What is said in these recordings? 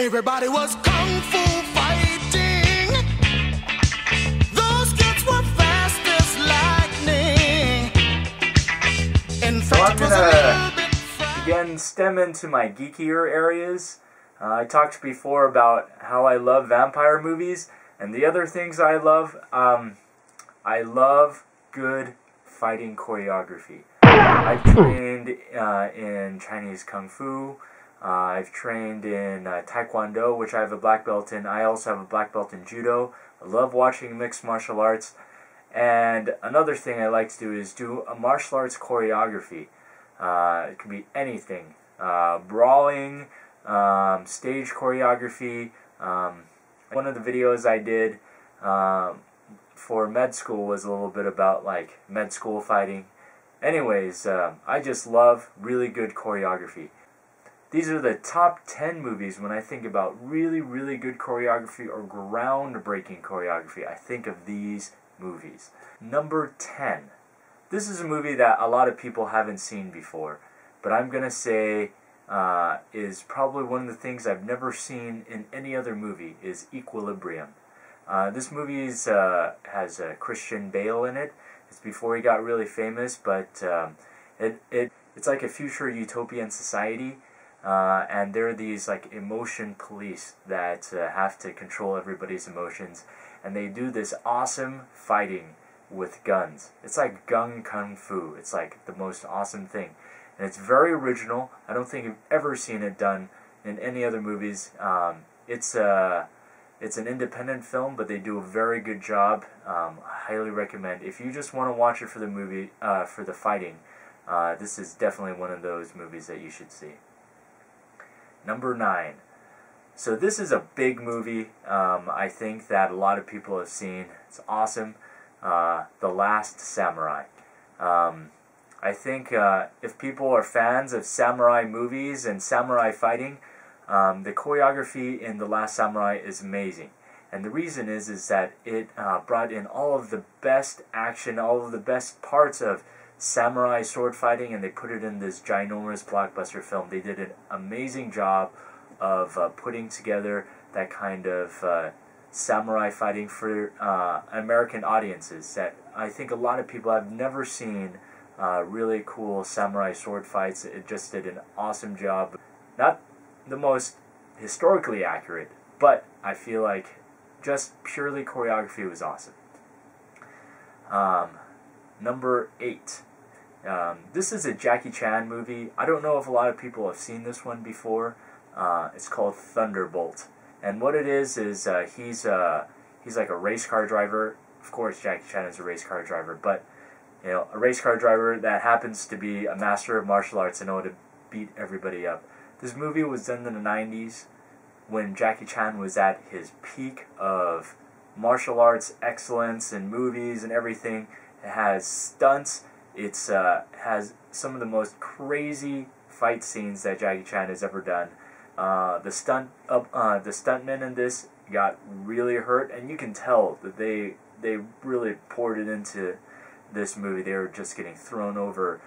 Everybody was kung fu fighting. Those kids were fast as lightning. In So fact, I'm it was a little gonna bit frightening. again stem into my geekier areas. I talked before about how I love vampire movies, and the other things I love good fighting choreography. I've trained in Chinese Kung Fu. I've trained in Taekwondo, which I have a black belt in. I also have a black belt in Judo. I love watching mixed martial arts. And another thing I like to do is do a martial arts choreography. It can be anything. Brawling, stage choreography. One of the videos I did for med school was a little bit about like med school fighting. Anyways, I just love really good choreography. These are the top 10 movies when I think about really, really good choreography or groundbreaking choreography. I think of these movies. Number 10. This is a movie that a lot of people haven't seen before, but I'm going to say is probably one of the things I've never seen in any other movie is Equilibrium. This movie has Christian Bale in it. It's before he got really famous, but it's like a future utopian society. And there are these like emotion police that have to control everybody's emotions, and they do this awesome fighting with guns. It's like gun kung fu. It's like the most awesome thing, and it's very original. I don't think you've ever seen it done in any other movies. It's an independent film, but they do a very good job. I highly recommend. If you just want to watch it for the movie, for the fighting, this is definitely one of those movies that you should see. Number 9. So this is a big movie. I think that a lot of people have seen. It's awesome. The Last Samurai. I think if people are fans of samurai movies and samurai fighting, the choreography in The Last Samurai is amazing. And the reason is that it brought in all of the best action, all of the best parts of samurai sword fighting, and they put it in this ginormous blockbuster film. They did an amazing job of putting together that kind of samurai fighting for American audiences that I think a lot of people have never seen. Really cool samurai sword fights. It just did an awesome job. Not the most historically accurate, but I feel like just purely choreography was awesome. Number 8. This is a Jackie Chan movie. I don't know if a lot of people have seen this one before. It's called Thunderbolt. And what it is he's like a race car driver. Of course, Jackie Chan is a race car driver, but you know, a race car driver that happens to be a master of martial arts and know how to beat everybody up. This movie was done in the 90s when Jackie Chan was at his peak of martial arts excellence in movies and everything. It has stunts. It has some of the most crazy fight scenes that Jackie Chan has ever done. The stuntmen in this got really hurt, and you can tell that they really poured it into this movie. They were just getting thrown over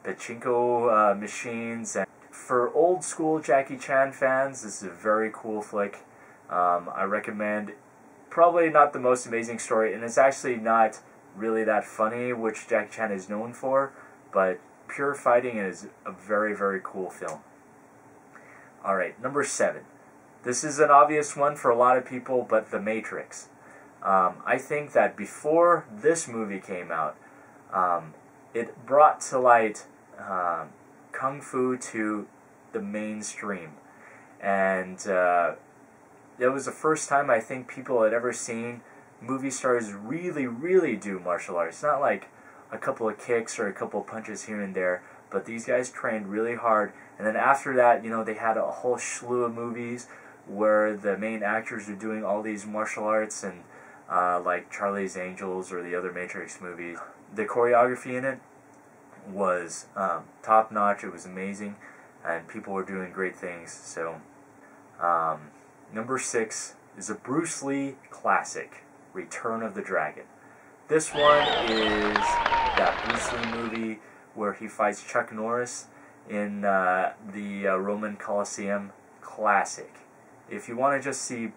pachinko machines. And for old school Jackie Chan fans, this is a very cool flick. I recommend. Probably not the most amazing story, and it's actually not really that funny, which Jackie Chan is known for, but pure fighting is a very, very cool film. Alright, number 7. This is an obvious one for a lot of people, but The Matrix. I think that before this movie came out, it brought to light Kung Fu to the mainstream. And it was the first time I think people had ever seen movie stars really, really do martial arts. Not like a couple of kicks or a couple of punches here and there, but these guys trained really hard. And then after that, you know, they had a whole slew of movies where the main actors are doing all these martial arts, and like Charlie's Angels or the other Matrix movies. The choreography in it was top-notch. It was amazing, and people were doing great things. So, number 6 is a Bruce Lee classic, Return of the Dragon. This one is that Bruce Lee movie where he fights Chuck Norris in the Roman Colosseum. classic. If you want to just see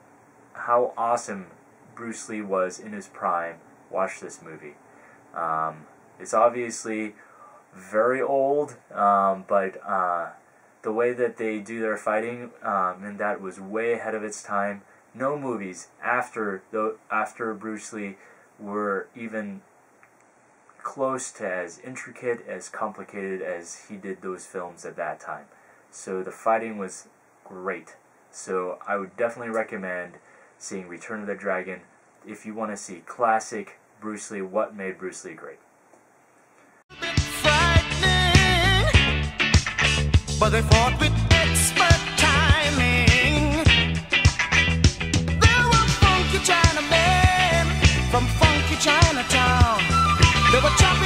how awesome Bruce Lee was in his prime, watch this movie. It's obviously very old, but the way that they do their fighting, and that was way ahead of its time. No movies after Bruce Lee were even close to as intricate, as complicated as he did those films at that time. So the fighting was great. So I would definitely recommend seeing Return of the Dragon if you want to see classic Bruce Lee, what made Bruce Lee great. But they fought with expert timing. They were funky Chinamen from funky Chinatown. They were chopping